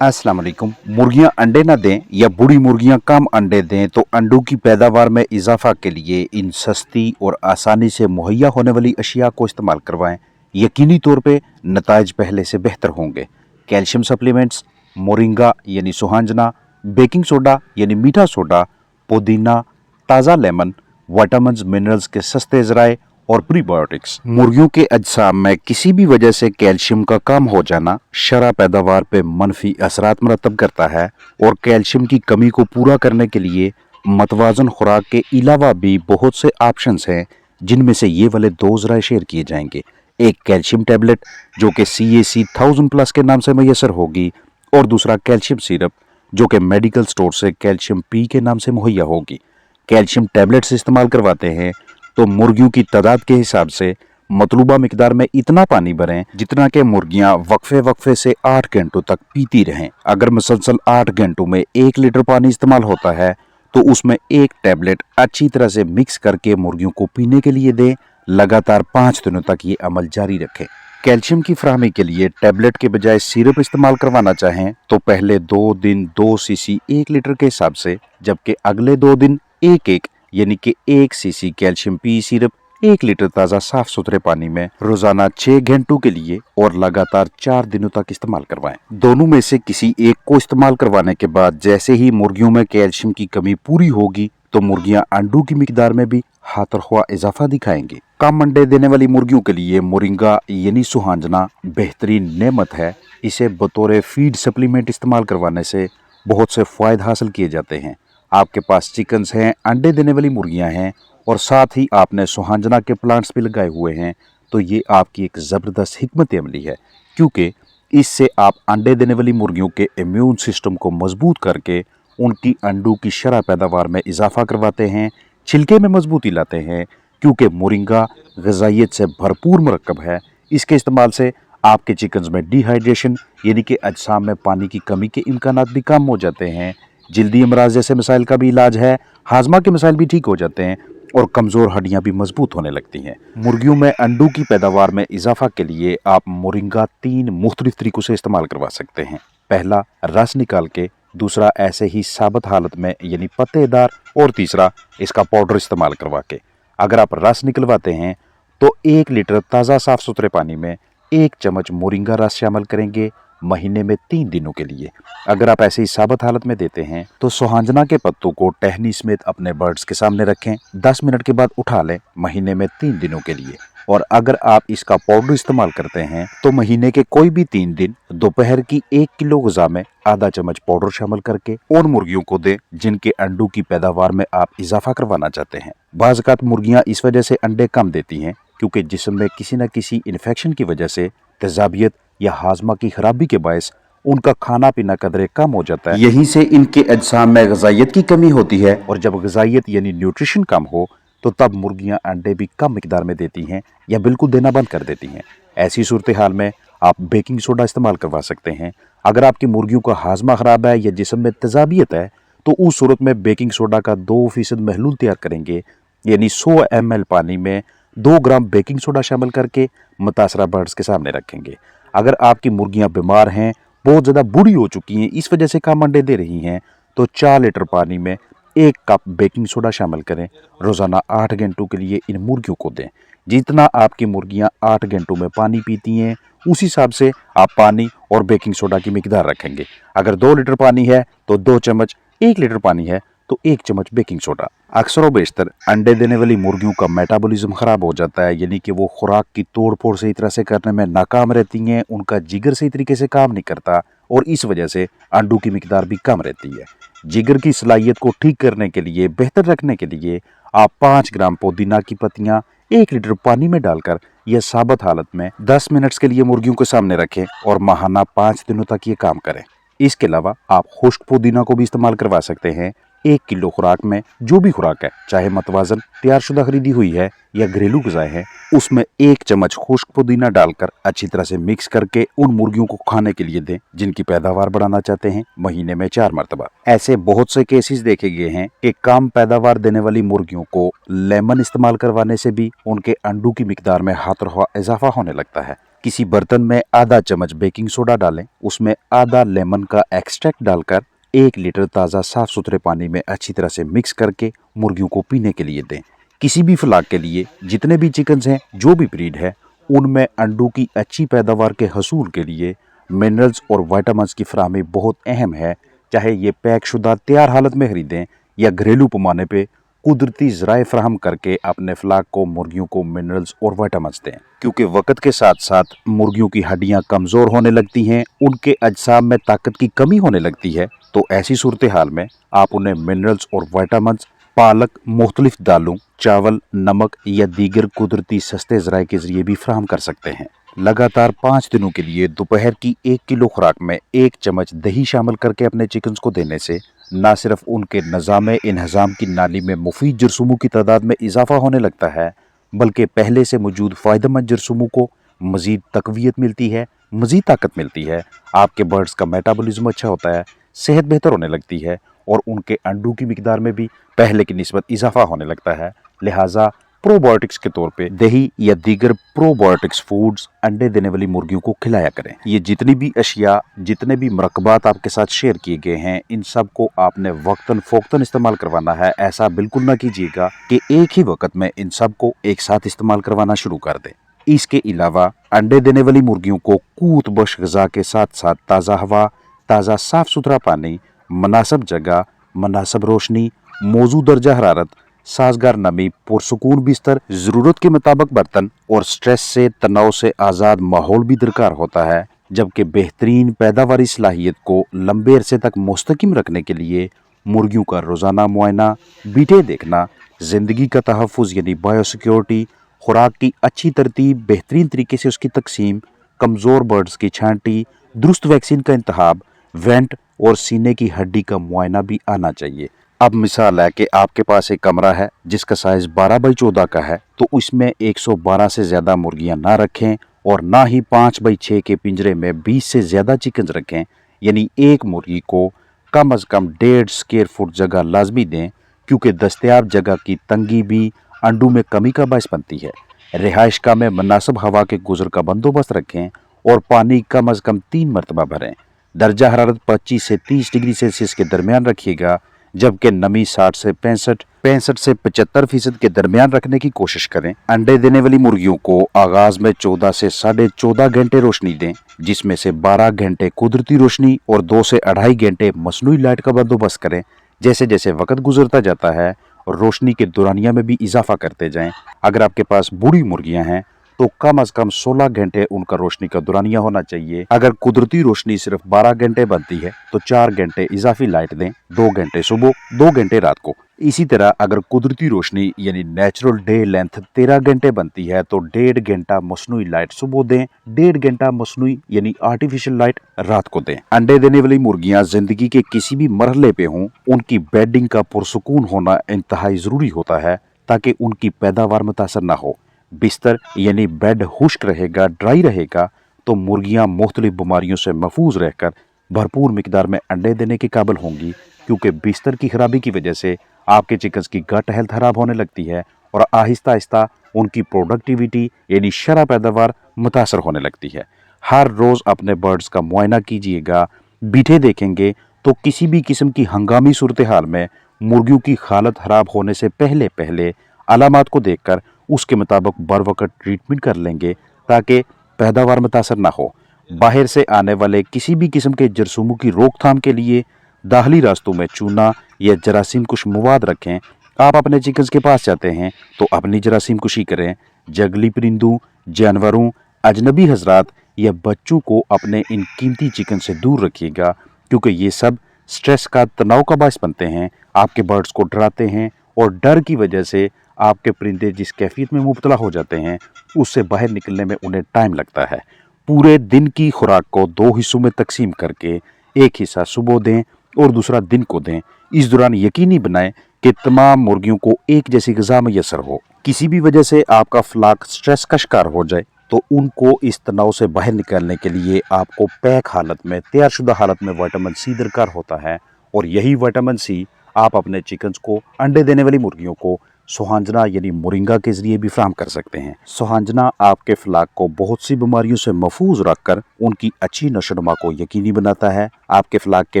अस्सलाम वालेकुम। मुर्गियां अंडे न दें या बूढ़ी मुर्गियां कम अंडे दें तो अंडों की पैदावार में इजाफा के लिए इन सस्ती और आसानी से मुहैया होने वाली अशिया को इस्तेमाल करवाएं। यकीनी तौर पे नताइज पहले से बेहतर होंगे। कैल्शियम सप्लीमेंट्स, मोरिंगा यानी सुहांजना, बेकिंग सोडा यानी मीठा सोडा, पुदीना, ताज़ा लेमन, विटामिन्स मिनरल्स के सस्ते ज़राए और प्रीबायोटिक्स। मुर्गियों के अजसाम में किसी भी वजह से कैल्शियम का कम हो जाना शरह पैदावार पे मनफी असरात मरतब करता है और कैल्शियम की कमी को पूरा करने के लिए मतवाजन खुराक के अलावा भी बहुत से ऑप्शंस हैं, जिनमें से ये वाले दो ज़राए शेयर किए जाएंगे। एक कैल्शियम टैबलेट जो कि CAC 1000+ के नाम से मैसर होगी, और दूसरा कैल्शियम सिरप जो कि मेडिकल स्टोर से कैल्शियम P के नाम से मुहैया होगी। कैल्शियम टैबलेट्स इस्तेमाल करवाते हैं तो मुर्गियों की तादाद के हिसाब से मतलूबा मिकदार में इतना पानी भरें जितना कि मुर्गियां वक्फे वक्फे से 8 घंटों तक पीती रहें। अगर मुसलसल 8 घंटों में 1 लीटर पानी इस्तेमाल होता है तो उसमें एक टैबलेट अच्छी तरह से मिक्स करके मुर्गियों को पीने के लिए दें। लगातार 5 दिनों तक ये अमल जारी रखें। कैल्शियम की फराहमी के लिए टैबलेट के बजाय सिरप इस्तेमाल करवाना चाहें तो पहले 2 दिन 2 सीसी 1 लीटर के हिसाब से, जबकि अगले 2 दिन 1-1 यानी कि 1 CC calcium P syrup 1 litre ताज़ा साफ सुथरे पानी में रोजाना 6 घंटों के लिए और लगातार 4 दिनों तक इस्तेमाल करवाएं। दोनों में से किसी एक को इस्तेमाल करवाने के बाद जैसे ही मुर्गियों में कैल्शियम की कमी पूरी होगी तो मुर्गियां अंडों की मिकदार में भी हाथरख्वा इजाफा दिखाएंगी। कम अंडे देने वाली मुर्गियों के लिए मोरिंगा यानी सुहांजना बेहतरीन नेमत है। इसे बतौर फीड सप्लीमेंट इस्तेमाल करवाने से बहुत से फायदे हासिल किए जाते हैं। आपके पास चिकन्स हैं, अंडे देने वाली मुर्गियां हैं और साथ ही आपने सुहांजना के प्लांट्स भी लगाए हुए हैं, तो ये आपकी एक ज़बरदस्त हिकमत अमली है, क्योंकि इससे आप अंडे देने वाली मुर्गियों के इम्यून सिस्टम को मजबूत करके उनकी अंडों की शरह पैदावार में इजाफा करवाते हैं, छिलके में मजबूती लाते हैं। क्योंकि मोरिंगा ग़िज़ाइयत से भरपूर मरकब है, इसके इस्तेमाल से आपके चिकन्स में डिहाइड्रेशन यानी कि अजसाम में पानी की कमी के इम्कानात भी कम हो जाते हैं। जल्दी अमराज जैसे मसाइल का भी इलाज है, हाजमा के मसाइल भी ठीक हो जाते हैं और कमज़ोर हड्डियां भी मजबूत होने लगती हैं। मुर्गियों में अंडों की पैदावार में इजाफा के लिए आप मोरिंगा 3 मुख्तलिफ तरीकों से इस्तेमाल करवा सकते हैं। पहला, रस निकाल के, दूसरा ऐसे ही साबित हालत में यानी पत्तेदार, और तीसरा इसका पाउडर इस्तेमाल करवा के। अगर आप रस निकलवाते हैं तो 1 लीटर ताज़ा साफ सुथरे पानी में 1 चम्मच मोरिंगा रस शामिल करेंगे महीने में 3 दिनों के लिए। अगर आप ऐसे ही साबित हालत में देते हैं तो सुहांजना के पत्तों को टहनी समेत अपने बर्ड्स के सामने रखें, 10 मिनट के बाद उठा लें महीने में 3 दिनों के लिए। और अगर आप इसका पाउडर इस्तेमाल करते हैं तो महीने के कोई भी 3 दिन दोपहर की 1 किलो ग़िज़ा में आधा चम्मच पाउडर शामिल करके उन मुर्गियों को दें जिनके अंडों की पैदावार में आप इजाफा करवाना चाहते हैं। बाज़ औक़ात मुर्गियां इस वजह से अंडे कम देती हैं क्योंकि जिस्म में किसी न किसी इन्फेक्शन की वजह से तेज़ाबियत या हाजमा की खराबी के बायस उनका खाना पीना कदरे कम हो जाता है। यहीं से इनके अजसाम में ग़िज़ाइयत की कमी होती है, और जब ग़िज़ाइयत यानी न्यूट्रिशन कम हो तो तब मुर्गियां अंडे भी कम मिकदार में देती हैं या बिल्कुल देना बंद कर देती हैं। ऐसी सूरत हाल में आप बेकिंग सोडा इस्तेमाल करवा सकते हैं। अगर आपकी मुर्गियों का हाजमा ख़राब है या जिस्म में तेज़ाबियत है तो उस सूरत में बेकिंग सोडा का 2% महलूल तैयार करेंगे, यानी 100 ml पानी में 2 ग्राम बेकिंग सोडा शामिल करके मुतासरा बर्ड्स के सामने रखेंगे। अगर आपकी मुर्गियां बीमार हैं, बहुत ज़्यादा बूढ़ी हो चुकी हैं, इस वजह से कम अंडे दे रही हैं, तो 4 लीटर पानी में 1 कप बेकिंग सोडा शामिल करें। रोज़ाना 8 घंटों के लिए इन मुर्गियों को दें। जितना आपकी मुर्गियां 8 घंटों में पानी पीती हैं उस हिसाब से आप पानी और बेकिंग सोडा की मिकदार रखेंगे। अगर 2 लीटर पानी है तो 2 चम्मच, 1 लीटर पानी है तो 1 चम्मच बेकिंग सोडा। अक्सर व बेशतर अंडे देने वाली मुर्गियों का मेटाबॉलिज्म ख़राब हो जाता है, यानी कि वो खुराक की तोड़ फोड़ सही तरह से करने में नाकाम रहती हैं, उनका जिगर सही तरीके से काम नहीं करता और इस वजह से अंडों की मिकदार भी कम रहती है। जिगर की सलाहियत को ठीक करने के लिए, बेहतर रखने के लिए आप 5 ग्राम पुदीना की पत्तियां 1 लीटर पानी में डालकर यह साबित हालत में 10 मिनट्स के लिए मुर्गियों के सामने रखें और माहाना 5 दिनों तक ये काम करें। इसके अलावा आप खुश्क पुदीना को भी इस्तेमाल करवा सकते हैं। 1 किलो खुराक में जो भी खुराक है, चाहे मतवाजन तैयारशुदा खरीदी हुई है या घरेलू ग़िज़ाएं हैं, उसमें 1 चम्मच खुश्क पुदीना डालकर अच्छी तरह से मिक्स करके उन मुर्गियों को खाने के लिए दें जिनकी पैदावार बढ़ाना चाहते हैं, महीने में 4 मरतबा। ऐसे बहुत से केसेस देखे गए हैं कि कम पैदावार देने वाली मुर्गियों को लेमन इस्तेमाल करवाने से भी उनके अंडों की मिकदार में हाथरख्वा इजाफा होने लगता है। किसी बर्तन में आधा चम्मच बेकिंग सोडा डालें, उसमें आधा लेमन का एक्सट्रैक्ट डालकर 1 लीटर ताज़ा साफ सुथरे पानी में अच्छी तरह से मिक्स करके मुर्गियों को पीने के लिए दें। किसी भी फ्लाक के लिए जितने भी चिकन्स हैं, जो भी ब्रीड है, उनमें अंडों की अच्छी पैदावार के हसूल के लिए मिनरल्स और विटामिन्स की फराहमी बहुत अहम है। चाहे ये पैक शुदा तैयार हालत में खरीदें या घरेलू पैमाने पे कुदरती ज़राए फराहम करके अपने फ्लाक को मुर्गियों को मिनरल्स और विटामिन्स दें। क्योंकि वक्त के साथ साथ मुर्गियों की हड्डियां कमज़ोर होने लगती हैं, उनके अजसाम में ताकत की कमी होने लगती है, तो ऐसी सूरत हाल में आप उन्हें मिनरल्स और विटामिन्स पालक, मुख्तलिफ दालों, चावल, नमक या दीगर कुदरती सस्ते ज़राए के ज़रिए भी फराहम कर सकते हैं। लगातार 5 दिनों के लिए दोपहर की 1 किलो खुराक में 1 चम्मच दही शामिल करके अपने चिकन्स को देने से न सिर्फ उनके निज़ाम इन्हज़ाम की नाली में मुफीद जरसूमों की तादाद में इजाफा होने लगता है, बल्कि पहले से मौजूद फ़ायदेमंद जरसूमों को मज़ीद तक़वियत मिलती है, मज़ीद ताकत मिलती है, आपके बर्ड्स का मेटाबॉलिज्म अच्छा होता है, सेहत बेहतर होने लगती है और उनके अंडों की मिकदार में भी पहले की निस्बत इजाफा होने लगता है। लिहाजा प्रोबायोटिक्स के तौर पे दही या दीगर प्रोबायोटिक्स फूड्स अंडे देने वाली मुर्गियों को खिलाया करें। ये जितनी भी अशिया, जितने भी मरकबात आपके साथ शेयर किए गए हैं, इन सब को आपने वक्तन फ़ौक्तन इस्तेमाल करवाना है। ऐसा बिल्कुल ना कीजिएगा कि एक ही वक्त में इन सब को एक साथ इस्तेमाल करवाना शुरू कर दें। इसके अलावा अंडे देने वाली मुर्गियों को कूत बख्श ग़िज़ा के साथ साथ ताज़ा हवा, ताज़ा साफ सुथरा पानी, मुनासिब जगह, मुनासिब रोशनी, मौजूद दर्जा हरारत, साजगार नमी, पुरसुकून बिस्तर, ज़रूरत के मुताबिक बर्तन और स्ट्रेस से, तनाव से आज़ाद माहौल भी दरकार होता है। जबकि बेहतरीन पैदावारी सलाहियत को लंबे अरसे तक मुस्तकिम रखने के लिए मुर्गियों का रोज़ाना मुआयना, बीटे देखना, ज़िंदगी का तहफ़्फ़ुज़ यानी बायोसिक्योरिटी, खुराक की अच्छी तरतीब, बेहतरीन तरीके से उसकी तकसीम, कमज़ोर बर्ड्स की छांटी, दुरुस्त वैक्सीन का इंतखाब, वेंट और सीने की हड्डी का मुआयना भी आना चाहिए। अब मिसाल है कि आपके पास एक कमरा है जिसका साइज़ 12 बाई 14 का है, तो उसमें 112 से ज़्यादा मुर्गियां ना रखें और ना ही 5 बाई 6 के पिंजरे में 20 से ज़्यादा चिकन्स रखें। यानी एक मुर्गी को कम अज़ कम 1.5 स्क्वायर फुट जगह लाजमी दें, क्योंकि दस्तयाब जगह की तंगी भी अंडों में कमी का बायस बनती है। रिहाइशगाह में मुनासिब हवा के गुजर का बंदोबस्त रखें और पानी कम अज़ कम 3 मरतबा भरें। दर्जा हरारत 25 से 30 डिग्री सेल्सियस के दरमियान रखिएगा, जबकि नमी 60 से 65 से 75% के दरमियान रखने की कोशिश करें। अंडे देने वाली मुर्गियों को आगाज में 14 से 14.5 घंटे रोशनी दें, जिसमें से 12 घंटे कुदरती रोशनी और 2 से 2.5 घंटे मसनूई लाइट का बंदोबस्त करें। जैसे जैसे वक्त गुजरता जाता है रोशनी के दुरानिया में भी इजाफा करते जाएं। अगर आपके पास बूढ़ी मुर्गियां हैं तो कम अज कम 16 घंटे उनका रोशनी का दुरानिया होना चाहिए। अगर कुदरती रोशनी सिर्फ 12 घंटे बनती है तो 4 घंटे इजाफी लाइट दें, 2 घंटे सुबह, 2 घंटे रात को। इसी तरह अगर कुदरती रोशनी यानी नेचुरल डे लेंथ 13 घंटे बनती है तो 1.5 घंटा मसनूई लाइट सुबह दें, 1.5 घंटा मसनूई यानी आर्टिफिशियल लाइट रात को दें। अंडे देने वाली मुर्गियां जिंदगी के किसी भी मरहले पे हों, उनकी बेडिंग का पुरसुकून होना इंतहाई जरूरी होता है ताकि उनकी पैदावार मुतासर ना हो। बिस्तर यानी बेड खुश्क रहेगा, ड्राई रहेगा तो मुर्गियां मुख्तलिफ बीमारियों से महफूज रहकर भरपूर मिकदार में अंडे देने के काबिल होंगी, क्योंकि बिस्तर की खराबी की वजह से आपके चिकन्स की गट हेल्थ खराब होने लगती है और आहिस्ता आहिस्ता उनकी प्रोडक्टिविटी यानी शरह पैदावार मुतासर होने लगती है। हर रोज़ अपने बर्ड्स का मुआयना कीजिएगा। बीठे देखेंगे तो किसी भी किस्म की हंगामी सूरत हाल में मुर्गियों की हालत खराब होने से पहले पहले अलामात को देखकर उसके मुताबिक बर वक्त ट्रीटमेंट कर लेंगे ताकि पैदावार मुतासर ना हो। बाहर से आने वाले किसी भी किस्म के जरासीमों की रोकथाम के लिए दाखिली रास्तों में चूना या जरासीम कुश मवाद रखें। आप अपने चिकन्स के पास जाते हैं तो अपनी जरासीम कुशी करें। जंगली परिंदों, जानवरों, अजनबी हजरात या बच्चों को अपने इन कीमती चिकन से दूर रखिएगा, क्योंकि ये सब स्ट्रेस का, तनाव का बायस बनते हैं, आपके बर्ड्स को डराते हैं और डर की वजह से आपके परिंदे जिस कैफियत में मुब्तला हो जाते हैं उससे बाहर निकलने में उन्हें टाइम लगता है। पूरे दिन की खुराक को 2 हिस्सों में तकसीम करके एक हिस्सा सुबह दें और दूसरा दिन को दें। इस दौरान यकीनी बनाएं कि तमाम मुर्गियों को एक जैसी ग़िज़ा मैसर हो। किसी भी वजह से आपका फ्लाक स्ट्रेस का शिकार हो जाए तो उनको इस तनाव से बाहर निकालने के लिए आपको पैक हालत में, तैयार शुदा हालत में विटामिन सी दरकार होता है और यही विटामिन सी आप अपने चिकन्स को, अंडे देने वाली मुर्गियों को सोहांजना यानी मोरिंगा के जरिए भी फराहम कर सकते हैं। सोहांजना आपके फलाक को बहुत सी बीमारियों से महफूज रखकर उनकी अच्छी नशोनुमा को यकीनी बनाता है। आपके फलाक के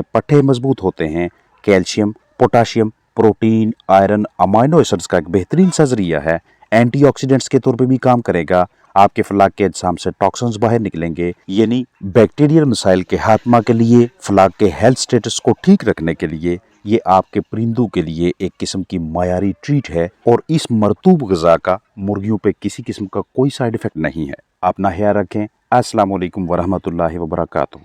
पट्टे मजबूत होते हैं। Calcium, potassium, protein, iron, amino acids का एक बेहतरीन सा जरिया है। एंटीऑक्सीडेंट्स के तौर पे भी काम करेगा। आपके फलाक के अजसाम से टॉक्सिन्स बाहर निकलेंगे, यानी बैक्टीरियल मसाइल के खात्मा के लिए, फलाक के हेल्थ स्टेटस को ठीक रखने के लिए ये आपके परिंदों के लिए एक किस्म की मायारी ट्रीट है। और इस मरतूब गज़ा का मुर्गियों पे किसी किस्म का कोई साइड इफेक्ट नहीं है। अपना ख्याल रखें। अस्सलाम वालेकुम वरहमतुल्लाहि वबरकातुहू।